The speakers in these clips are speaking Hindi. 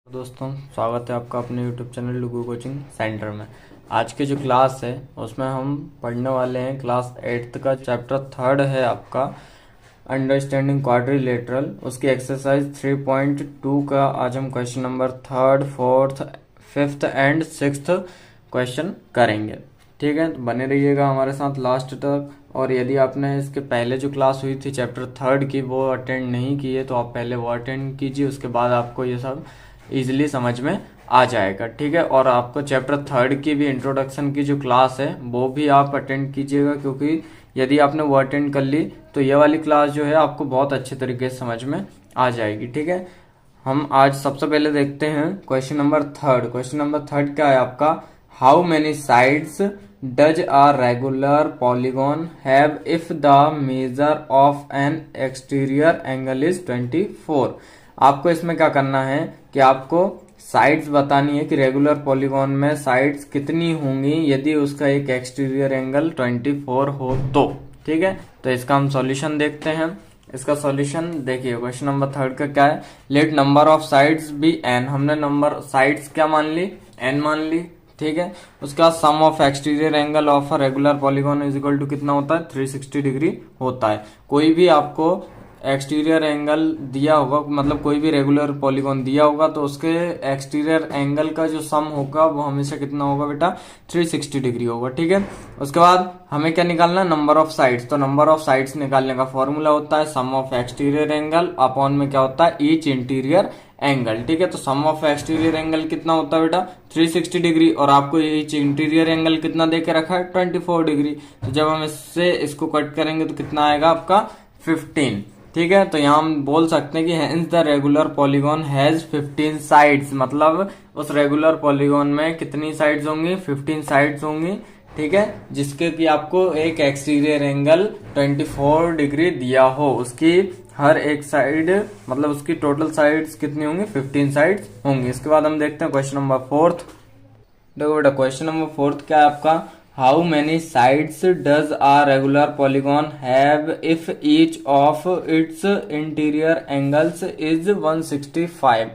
दोस्तों, स्वागत है आपका अपने YouTube चैनल डुगू कोचिंग सेंटर में। आज की जो क्लास है उसमें हम पढ़ने वाले हैं क्लास 8th का चैप्टर 3rd है आपका अंडरस्टैंडिंग क्वाड्रिलेटरल। उसकी एक्सरसाइज 3.2 का आज हम question number 3rd, 4th, 5th and 6th question करेंगे। ठीक है, तो बने रहिएगा हमारे साथ लास्ट तक। और यदि आपने इसके पहले जो क्लास हुई थी चैप्टर 3rd की वो अटेंड नहीं की है तो आप पहले वो अटेंड कीजिए, उसके बाद आपको ये सब इजीली समझ में आ जाएगा। ठीक है, और आपको चैप्टर 3rd की भी इंट्रोडक्शन की जो क्लास है वो भी आप अटेंड कीजिएगा, क्योंकि यदि आपने वो अटेंड कर ली तो ये वाली क्लास जो है आपको बहुत अच्छे तरीके से समझ में आ जाएगी। ठीक है, हम आज सबसे पहले देखते हैं question number 3rd। Question number 3rd क्या है आपका? How many sides does a regular polygon have if the measure of an exterior angle is 24। आपको इसमें क्या करना है कि आपको साइड्स बतानी है कि रेगुलर पॉलीगॉन में साइड्स कितनी होंगी यदि उसका एक एक्सटीरियर एंगल 24 हो तो। ठीक है, तो इसका हम सॉल्यूशन देखते हैं। इसका सॉल्यूशन देखिए, क्वेश्चन नंबर 3rd का क्या है? Let number of sides be n। हमने नंबर साइड्स क्या मान ली? n मान ली। ठीक है, उसका sum of exterior angle of a regular polygon is equal to कितना होता है? 360 डिग्री होता है। कोई भी आपको एक्सटीरियर एंगल दिया होगा, मतलब कोई भी रेगुलर पॉलीगॉन दिया होगा तो उसके एक्सटीरियर एंगल का जो सम होगा वो हमेशा कितना होगा बेटा? 360 डिग्री होगा। ठीक है, उसके बाद हमें क्या निकालना है? Number of sides. तो नंबर ऑफ साइड्स निकालने का फॉर्मूला होता है sum of exterior angle upon में क्या होता है? Each interior angle. ठीक है, तो सम ऑफ एक्सटीरियर एंगल कितना होता है बेटा? 360 डिग्री, और आपको ईच इंटीरियर एंगल कितना दे के रखा है? 24 डिग्री। तो जब हम इससे इसको कट करेंगे तो कितना आएगा आपका? 15। ठीक है, तो यहाँ हम बोल सकते हैं कि hence the regular polygon has 15 sides, मतलब उस रेगुलर पॉलीगॉन में कितनी साइड्स होंगी? 15 साइड्स होंगी। ठीक है, जिसके कि आपको एक एक्सटीरियर एंगल 24 डिग्री दिया हो। उसकी हर एक साइड, मतलब उसकी टोटल साइड्स कितनी होंगी? 15 साइड्स होंगी। इसके बाद हम देखते हैं क्वेश्चन नंबर 4th। देखो बेटा, क्वेश्चन नंबर 4th क्या है आपका? How many sides does a regular polygon have if each of its interior angles is 165।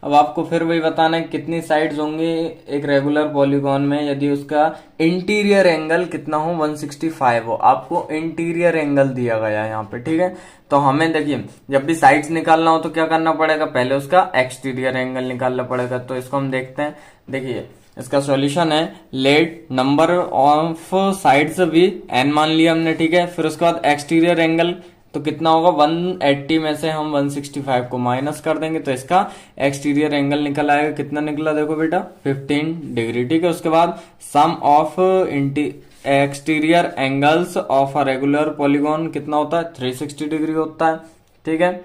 अब आपको फिर वही बताना है कितनी साइड्स होंगी एक रेगुलर पॉलीगॉन में यदि उसका इंटीरियर एंगल कितना हो? 165 हो। आपको इंटीरियर एंगल दिया गया है यहाँ पे। ठीक है, तो हमें देखिए जब भी साइड्स निकालना हो तो क्या करना पड़ेगा? पहले उसका एक्सटीरियर एंगल निकालना पड़ेगा। तो इसको हम देखते हैं। देखिए, इसका सॉल्यूशन है लेट नंबर ऑफ साइड्स भी n मान लिया हमने। ठीक है, फिर उसके बाद एक्सटीरियर एंगल तो कितना होगा? 180 में से हम 165 को माइनस कर देंगे तो इसका एक्सटीरियर एंगल निकल आएगा। कितना निकला? देखो बेटा, 15 डिग्री। ठीक है, उसके बाद sum of exterior angles of a regular polygon कितना होता है? 360 डिग्री होता है। ठीक है,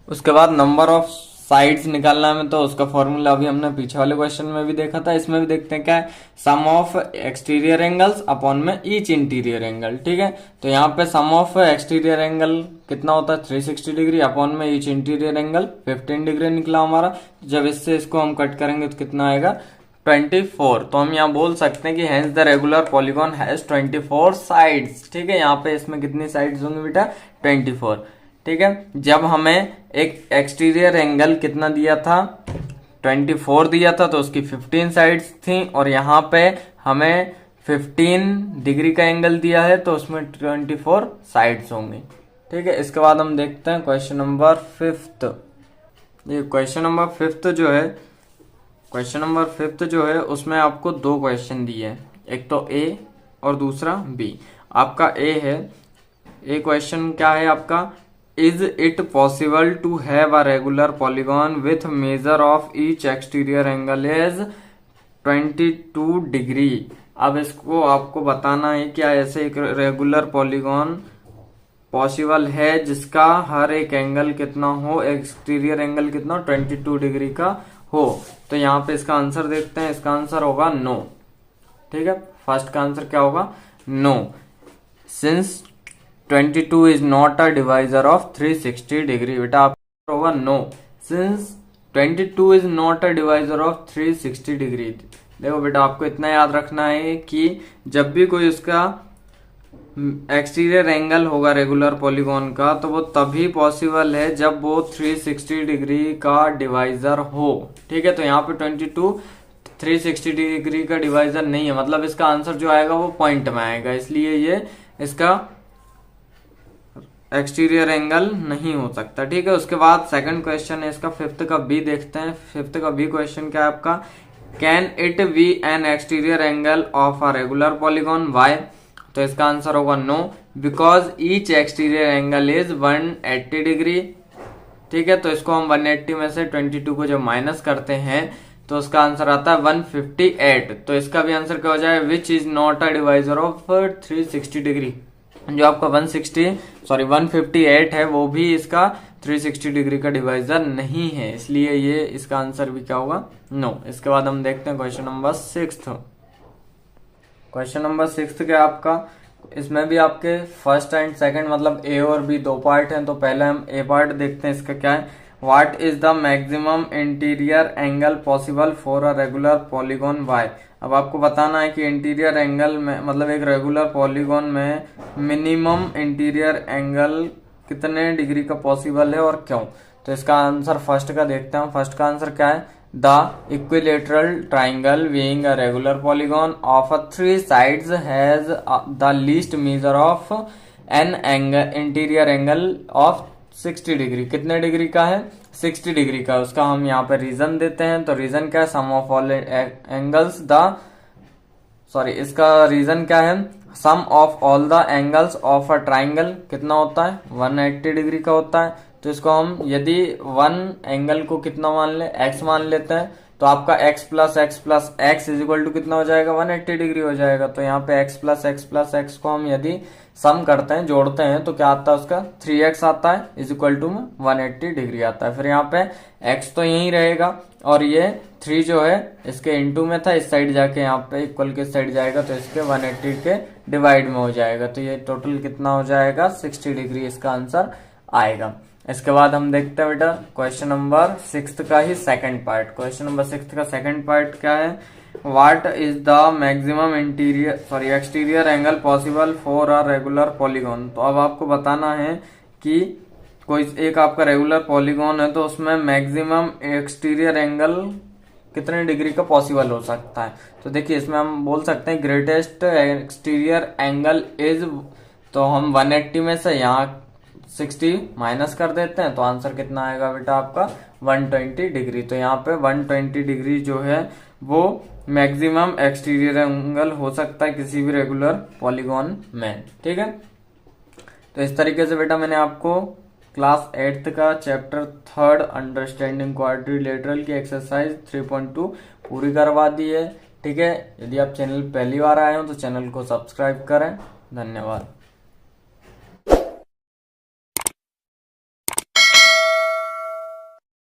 उसके बाद नंबर ऑफ साइड्स निकालना है, तो उसका फॉर्मूला अभी हमने पीछे वाले क्वेश्चन में भी देखा था, इसमें भी देखते हैं क्या है? Sum of exterior angles upon में ईच इंटीरियर एंगल। ठीक है, तो यहाँ पे सम ऑफ एक्सटीरियर एंगल कितना होता है? 360 डिग्री अपॉन में ईच इंटीरियर एंगल 15 डिग्री निकला हमारा। जब इससे इसको हम कट करेंगे तो कितना आएगा? 24। तो हम यहाँ बोल सकते हैं कि hence the regular polygon has 24 sides. ठीक है, यहाँ पे इसमें कितनी साइड्स होंगी बेटा? 24। ठीक है, जब हमें एक एक्सटीरियर एंगल कितना दिया था? 24 दिया था, तो उसकी 15 साइड्स थी, और यहाँ पे हमें 15 डिग्री का एंगल दिया है तो उसमें 24 साइड्स होंगी। ठीक है, इसके बाद हम देखते हैं क्वेश्चन नंबर 5th। ये क्वेश्चन नंबर 5th जो है उसमें आपको दो क्वेश्चन दिए हैं, एक तो ए और दूसरा बी। आपका ए है, ए क्वेश्चन क्या है आपका? Is it possible to have a regular polygon with measure of each exterior angle is 22 degree? अब इसको आपको बताना है क्या ऐसे एक रेगुलर पॉलीगॉन पॉसिबल है जिसका हर एक एंगल कितना हो? एक्सटीरियर एंगल कितना? 22 डिग्री का हो। तो यहाँ पे इसका आंसर देखते हैं। इसका आंसर होगा नो। ठीक है, फर्स्ट का आंसर क्या होगा? No, since 22 is not a divisor of 360 degree. बेटा आप होगा no, since 22 is not a divisor of 360 degree. देखो बेटा, आपको इतना याद रखना है कि जब भी कोई उसका एक्सटीरियर एंगल होगा रेगुलर पॉलीगॉन का, तो वो तभी पॉसिबल है जब वो 360 डिग्री का डिवाइजर हो। ठीक है, तो यहाँ पे 22 360 डिग्री का डिवाइजर नहीं है, मतलब इसका आंसर जो आएगा वो पॉइंट में आएगा, इसलिए ये इसका एक्सटीरियर एंगल नहीं हो सकता। ठीक है, उसके बाद सेकंड क्वेश्चन है इसका, फिफ्थ का बी देखते हैं। फिफ्थ का बी क्वेश्चन क्या है आपका, can it be an exterior angle of a regular polygon, why? तो इसका आंसर होगा no, because each exterior angle is 180 degree. ठीक है, तो इसको हम 180 में से 22 को जब माइनस करते हैं तो उसका आंसर आता है 158। तो इसका भी आंसर क्या हो जाएगा, which is not a divisor of 360 degree. जो आपका 158 है वो भी इसका 360 डिग्री का डिवाइजर नहीं है, इसलिए ये इसका आंसर भी क्या होगा, नो। इसके बाद हम देखते हैं क्वेश्चन नंबर 6। क्वेश्चन नंबर 6 क्या आपका, इसमें भी आपके फर्स्ट एंड सेकंड मतलब ए और बी दो पार्ट हैं। तो पहले हम ए पार्ट देखते हैं, इसका क्या है, what is the maximum interior angle possible for a regular polygon, why? अब आपको बताना है कि इंटीरियर एंगल में मतलब एक रेगुलर पॉलीगॉन में मिनिमम इंटीरियर एंगल कितने डिग्री का पॉसिबल है और क्यों। तो इसका आंसर फर्स्ट का देखते हैं। फर्स्ट का आंसर क्या है, the equilateral triangle being a regular polygon of 3 sides has the least major of an angle interior angle of 60 degree. कितने डिग्री का है, 60 डिग्री का। उसका हम यहाँ पे रीजन देते हैं। तो रीजन क्या है, सम ऑफ ऑल एंगल्स इसका रीजन क्या है, sum of all the angles of a triangle कितना होता है, 180 डिग्री का होता है। तो इसको हम यदि वन एंगल को कितना मान ले, एक्स मान लेते हैं, तो आपका x plus X is equal to कितना हो जाएगा, 180 डिग्री हो जाएगा। तो यहाँ पे x प्लस एक्स को हम यदि सम करते हैं, जोड़ते हैं, तो क्या आता है उसका 3x आता है इज इक्वल टू 180 डिग्री आता है। फिर यहाँ पे x तो यही रहेगा और ये 3 जो है इसके इनटू में था, इस साइड जाके यहाँ पे इक्वल के साइड जाएगा तो इसके 180 के डिवाइड में हो जाएगा। तो ये टोटल कितना हो जाएगा, 60 डिग्री इसका आंसर आएगा। इसके बाद हम देखते हैं बेटा क्वेश्चन नंबर 6 का ही सेकंड पार्ट। क्वेश्चन नंबर 6 का सेकंड पार्ट क्या है, what is the maximum exterior angle possible for a regular polygon. तो अब आपको बताना है कि कोई एक आपका रेगुलर पॉलीगॉन है तो उसमें मैक्सिमम एक्सटीरियर एंगल कितने डिग्री का पॉसिबल हो सकता है। तो देखिए इसमें हम बोल सकते हैं ग्रेटेस्ट एक्सटीरियर एंगल इज, तो हम 180 में से यहाँ 60 माइनस कर देते हैं तो आंसर कितना आएगा बेटा आपका 120 डिग्री। तो यहाँ पे 120 डिग्री जो है वो मैक्सिमम एक्सटीरियर एंगल हो सकता है किसी भी रेगुलर पॉलीगॉन में। ठीक है, तो इस तरीके से बेटा मैंने आपको क्लास 8th का चैप्टर 3 अंडरस्टैंडिंग क्वाड्रिलेटरल की एक्सरसाइज 3.2 पूरी करवा दी है। ठीक है, यदि आप चैनल पहली बार आए हो तो चैनल को सब्सक्राइब करें। धन्यवाद।